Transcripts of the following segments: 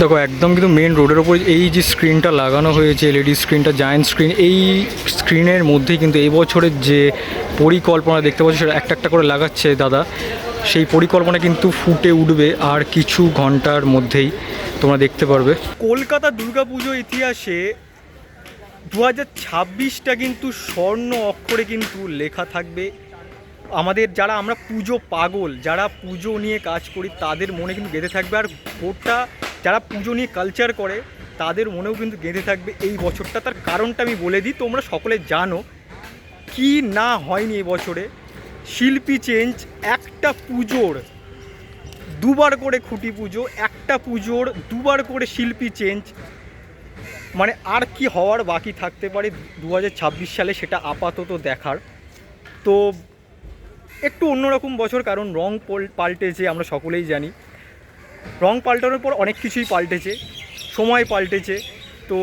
দেখো একদম কিন্তু মেন রোডের ওপর এই যে স্ক্রিনটা লাগানো হয়েছে, এলইডি স্ক্রিনটা, জায়ান্ট স্ক্রিন, এই স্ক্রিনের মধ্যেই কিন্তু এই বছরের যে পরিকল্পনা দেখতে পাচ্ছ সেটা একটা একটা করে লাগাচ্ছে দাদা। সেই পরিকল্পনা কিন্তু ফুটে উঠবে আর কিছু ঘন্টার মধ্যেই তোমরা দেখতে পারবে। কলকাতা দুর্গাপুজো ইতিহাসে 2026টা কিন্তু স্বর্ণ অক্ষরে কিন্তু লেখা থাকবে। আমাদের যারা আমরা পুজো পাগল, যারা পুজো নিয়ে কাজ করি তাদের মনে কিন্তু গেঁথে থাকবে, আর গোটা যারা পুজো নিয়ে কালচার করে তাদের মনেও কিন্তু গেঁথে থাকবে এই বছরটা। তার কারণটা আমি বলে দিই, তোমরা সকলে জানো কি না হয়নি এবছরে। শিল্পী চেঞ্জ, একটা পুজোর দুবার করে খুঁটি পুজো, একটা পুজোর দুবার করে শিল্পী চেঞ্জ, মানে আর কি হওয়ার বাকি থাকতে পারে 2026 সালে সেটা আপাতত দেখার। তো একটু অন্যরকম বছর, কারণ রং পাল্টেছে, আমরা সকলেই জানি। রং পাল্টানোর পর অনেক কিছুই পাল্টেছে, সময় পাল্টেছে। তো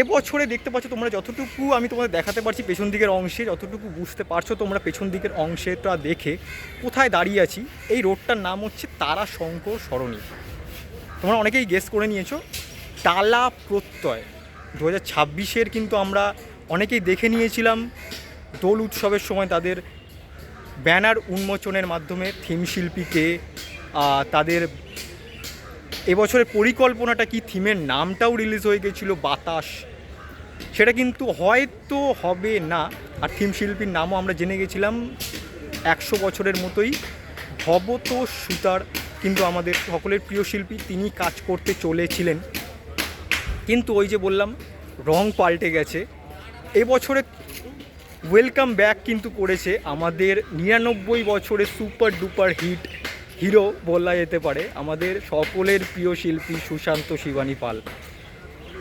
এবছরে দেখতে পাচ্ছ তোমরা, যতটুকু আমি তোমাদের দেখাতে পারছি পেছন দিকের অংশে, যতটুকু বুঝতে পারছো তোমরা পেছন দিকের অংশেটা দেখে কোথায় দাঁড়িয়ে আছি। এই রোডটার নাম হচ্ছে তারাশঙ্কর সরণি। তোমরা অনেকেই গেস করে নিয়েছো, টালা প্রত্যয় 2026-এর কিন্তু আমরা অনেকেই দেখে নিয়েছিলাম দোল উৎসবের সময় তাদের ব্যানার উন্মোচনের মাধ্যমে থিম শিল্পীকে, তাদের এবছরের পরিকল্পনাটা কি, থিমের নামটাও রিলিজ হয়ে গেছিলো বাতাস, সেটা কিন্তু হয়তো হবে না। আর থিম শিল্পীর নামও আমরা জেনে গেছিলাম 100 বছরের মতোই ভবতোষ সুতার, কিন্তু আমাদের সকলের প্রিয় শিল্পী, তিনি কাজ করতে চলেছিলেন। কিন্তু ওই যে বললাম রং পাল্টে গেছে। এবছরে ওয়েলকাম ব্যাক কিন্তু করেছে আমাদের 99 বছরের সুপার ডুপার হিট হিরো বলা যেতে পারে, আমাদের সকলের প্রিয় শিল্পী সুশান্ত শিবানী পাল,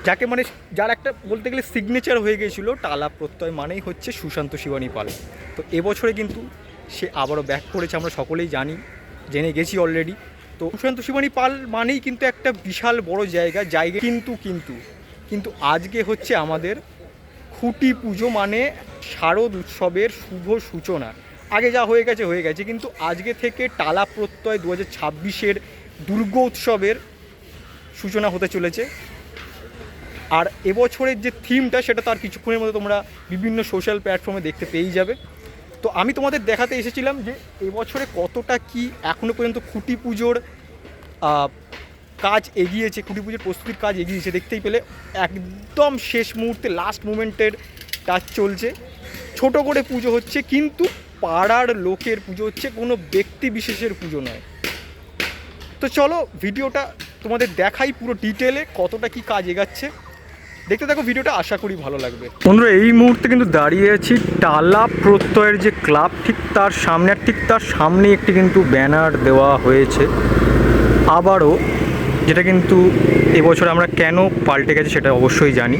যাকে মানে যার একটা বলতে গেলে সিগনেচার হয়ে গেছিলো টালা প্রত্যয় মানেই হচ্ছে সুশান্ত শিবানী পাল। তো এবছরে কিন্তু সে আবারও ব্যাক করেছে, আমরা সকলেই জেনে গেছি অলরেডি। তো সুশান্ত শিবানী পাল মানেই কিন্তু একটা বিশাল বড় জায়গা কিন্তু আজকে হচ্ছে আমাদের খুঁটি পুজো, মানে শারদ উৎসবের শুভ সূচনা। আগে যা হয়ে গেছে, কিন্তু আজকে থেকে টালা প্রত্যয় 2026-এর দুর্গা উৎসবের সূচনা হতে চলেছে। আর এবছরের যে থিমটা সেটা তার কিছুক্ষণের মধ্যে তোমরা বিভিন্ন সোশ্যাল প্ল্যাটফর্মে দেখতে পেয়েই যাবে। তো আমি তোমাদের দেখাতে এসেছিলাম যে এবছরে কতটা কি এখনও পর্যন্ত খুঁটি পুজোর কাজ এগিয়েছে, খুঁটি পুজোর প্রস্তুতির কাজ এগিয়েছে। দেখতেই পেলে একদম শেষ মুহূর্তে লাস্ট মুমেন্টের কাজ চলছে। ছোট করে পুজো হচ্ছে, কিন্তু পাড়ার লোকের পুজো হচ্ছে, কোনো ব্যক্তি বিশেষের পুজো নয়। তো চলো ভিডিওটা তোমাদের দেখাই পুরো ডিটেলে কতটা কি কাজ এগাচ্ছে। দেখতে থাকো ভিডিওটা, আশা করি ভালো লাগবে। বন্ধুরা এই মুহূর্তে কিন্তু দাঁড়িয়ে আছি টালা প্রত্যয়ের যে ক্লাব, ঠিক তার সামনে একটি কিন্তু ব্যানার দেওয়া হয়েছে আবারও, যেটা কিন্তু এবছর আমরা কেন পাল্টে গেছে সেটা অবশ্যই জানি।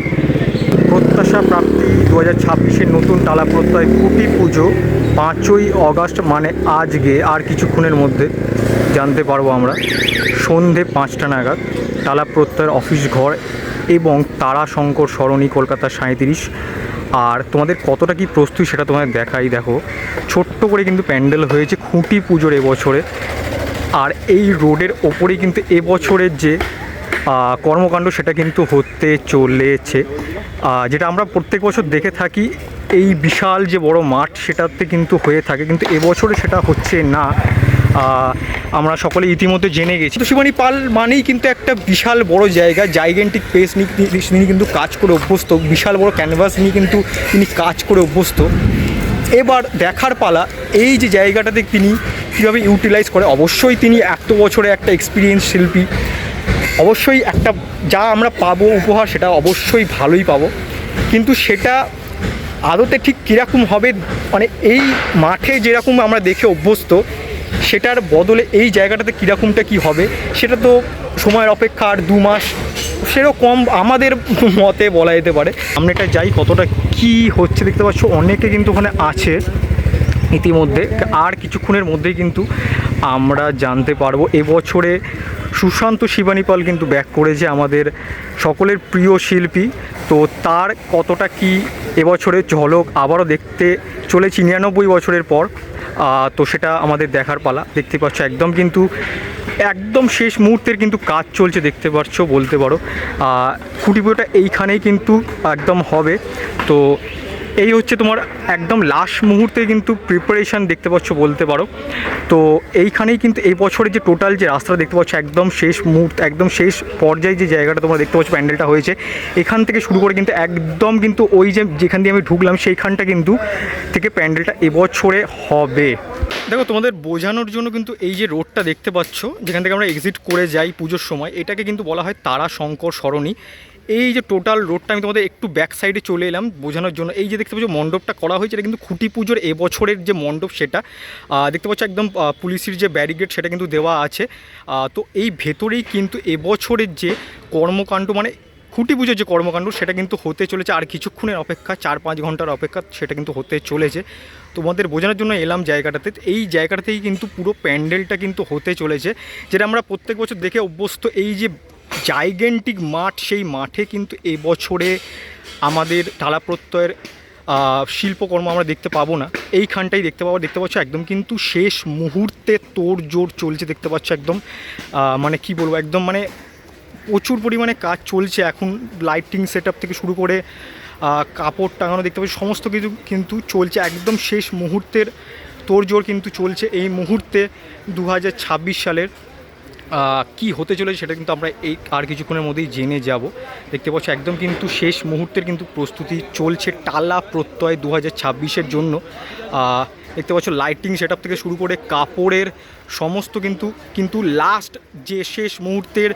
প্রত্যাশা প্রাপ্তি 2026-এর নতুন টালা প্রত্যয় খুঁটি পুজো 5ই অগাস্ট, মানে আজকে আর কিছুক্ষণের মধ্যে জানতে পারবো আমরা সন্ধে 5টা নাগাদ টালা প্রত্যয়ের অফিস ঘর এবং তারাশঙ্কর সরণি, কলকাতা 37। আর তোমাদের কতটা কি প্রস্তুতি সেটা তোমাদের দেখাই। দেখো ছোট্ট করে কিন্তু প্যান্ডেল হয়েছে খুঁটি পুজোর এবছরে, আর এই রোডের ওপরেই কিন্তু এবছরের যে কর্মকাণ্ড সেটা কিন্তু হতে চলেছে, যেটা আমরা প্রত্যেক বছর দেখে থাকি। এই বিশাল যে বড় মাঠ সেটাতে কিন্তু হয়ে থাকে, কিন্তু এবছরে সেটা হচ্ছে না, আমরা সকলে ইতিমধ্যে জেনে গেছি। তো শিবানী পাল মানেই কিন্তু একটা বিশাল বড় জায়গা, জাইগেন্টিক পেস নিয়ে তিনি কিন্তু কাজ করে অভ্যস্ত, বিশাল বড় ক্যানভাস নিয়ে কিন্তু তিনি কাজ করে অভ্যস্ত। এবার দেখার পালা এই যে জায়গাটাতে তিনি কীভাবে ইউটিলাইজ করে। অবশ্যই তিনি এত বছরে একটা এক্সপিরিয়েন্স শিল্পী, অবশ্যই একটা যা আমরা পাবো উপহার সেটা অবশ্যই ভালোই পাবো, কিন্তু সেটা আদতে ঠিক কীরকম হবে, মানে এই মাঠে যেরকম আমরা দেখে অভ্যস্ত সেটার বদলে এই জায়গাটাতে কীরকমটা কী হবে সেটা তো সময়ের অপেক্ষা, আর 2 মাস সেরকম আমাদের মতে বলা যেতে পারে। আমরা এটা যাই কতটা কি হচ্ছে দেখতে পাচ্ছ, অনেকে কিন্তু ওখানে আছে ইতিমধ্যে, আর কিছুক্ষণের মধ্যেই কিন্তু আমরা জানতে পারবো। এবছরে সুশান্ত শিবানী পাল কিন্তু ব্যাক করেছে, আমাদের সকলের প্রিয় শিল্পী। তো তার কতটা কি এবছরের ঝলক আবারও দেখতে চলেছি 99 বছরের পর। তো সেটা আমাদের দেখার পালা। দেখতে পাচ্ছ একদম কিন্তু একদম শেষ মুহূর্তের কিন্তু কাজ চলছে দেখতে পাচ্ছ বলতে পারো। খুঁটি পুজোটা এইখানেই কিন্তু একদম হবে। তো এই হচ্ছে তোমার একদম লাস্ট মুহূর্তে কিন্তু প্রিপারেশান দেখতে পাচ্ছ বলতে পারো। তো এইখানেই কিন্তু এই বছরের যে টোটাল যে রাস্তাটা দেখতে পাচ্ছ একদম শেষ মুহূর্ত, একদম শেষ পর্যায়ে যে জায়গাটা তোমরা দেখতে পাচ্ছ প্যান্ডেলটা হয়েছে, এখান থেকে শুরু করে কিন্তু একদম কিন্তু ওই যে যেখান দিয়ে আমি ঢুকলাম সেইখানটা কিন্তু থেকে প্যান্ডেলটা এবছরে হবে। দেখো তোমাদের বোঝানোর জন্য কিন্তু এই যে রোডটা দেখতে পাচ্ছ যেখান থেকে আমরা এক্সিট করে যাই পুজোর সময়, এটাকে কিন্তু বলা হয় তারা শঙ্কর সরণি। এই যে টোটাল রোডটা আমি তোমাদের একটু ব্যাক সাইডে চলে এলাম বোঝানোর জন্য। এই যে দেখতে পাচ্ছ মণ্ডপটা করা হয়েছে, এটা কিন্তু খুঁটি পুজোর এবছরের যে মণ্ডপ সেটা দেখতে পাচ্ছ একদম পুলিশের যে ব্যারিকেড সেটা কিন্তু দেওয়া আছে। তো এই ভেতরেই কিন্তু এবছরের যে কর্মকাণ্ড মানে খুঁটি পুজোর যে কর্মকাণ্ড সেটা কিন্তু হতে চলেছে আর কিছুক্ষণের অপেক্ষা, 4-5 ঘন্টার অপেক্ষা সেটা কিন্তু হতে চলেছে। তোমাদের বোঝানোর জন্য এলাম জায়গাটাতে। এই জায়গাটাতেই কিন্তু পুরো প্যান্ডেলটা কিন্তু হতে চলেছে, যেটা আমরা প্রত্যেক বছর দেখে অভ্যস্ত। এই যে জাইগেন্টিক মাঠ, সেই মাঠে কিন্তু এবছরে আমাদের টালা প্রত্যয়ের শিল্পকর্ম আমরা দেখতে পাবো না, এইখানটাই দেখতে পাচ্ছ একদম কিন্তু শেষ মুহূর্তে তোড়জোড় চলছে দেখতে পাচ্ছ একদম। মানে কি বলবো, একদম মানে প্রচুর পরিমাণে কাজ চলছে এখন। লাইটিং সেট আপ থেকে শুরু করে কাপড় টাঙানো দেখতে পাচ্ছি সমস্ত কিছু কিন্তু চলছে, একদম শেষ মুহূর্তের তোড়জোড় কিন্তু চলছে এই মুহূর্তে। 2026 সালের কি হতে চলেছে সেটা কিন্তু আমরা এই আর কিছুক্ষণের মধ্যেই জেনে যাব। দেখতে পাচ্ছ একদম কিন্তু শেষ মুহূর্তের কিন্তু প্রস্তুতি চলছে টালা প্রত্যয় 2026-এর জন্য। দেখতে পাচ্ছ লাইটিং সেট আপ থেকে শুরু করে কাপড়ের সমস্ত কিন্তু লাস্ট যে শেষ মুহূর্তের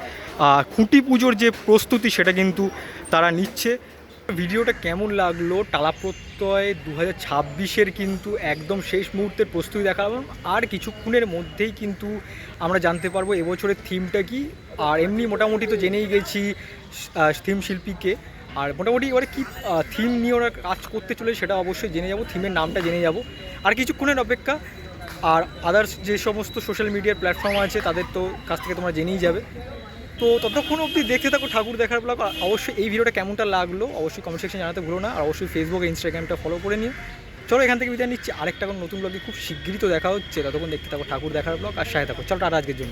খুঁটি পুজোর যে প্রস্তুতি সেটা কিন্তু তারা নিচ্ছে। ভিডিওটা কেমন লাগলো? টালা প্রত্যয় 2026-এর কিন্তু একদম শেষ মুহূর্তের প্রস্তুতি দেখালাম, আর কিছুক্ষণের মধ্যেই কিন্তু আমরা জানতে পারবো এবছরের থিমটা কি। আর এমনি মোটামুটি তো জেনেই গেছি থিম শিল্পীকে, আর মোটামুটি এবারে কী থিম নিয়ে ওরা কাজ করতে চলে সেটা অবশ্যই জেনে যাব, থিমের নামটা জেনে যাব। আর কিছুক্ষণের অপেক্ষা। আর আদার্স যে সমস্ত সোশ্যাল মিডিয়ার প্ল্যাটফর্ম আছে তাদের তো কাছ থেকে তোমরা জেনেই যাবে। তো ততক্ষণ অবধি দেখতে থাকো ঠাকুর দেখার ব্লগ। অবশ্যই এই ভিডিওটা কেমনটা লাগলো অবশ্যই কমেন্ট সেকশনে জানাতে ভুলো না, আর অবশ্যই ফেসবুক ইনস্টাগ্রামটা ফলো করে নিও। চলো এখান থেকে বিদায় নিচ্ছি, আরেকটা কোনো নতুন ব্লগে খুব শিগগিরই তো দেখা হচ্ছে। ততক্ষণ দেখতে থাকো ঠাকুর দেখার ব্লগ আর সাথে থাকো। চলো টাটা আজকের জন্য।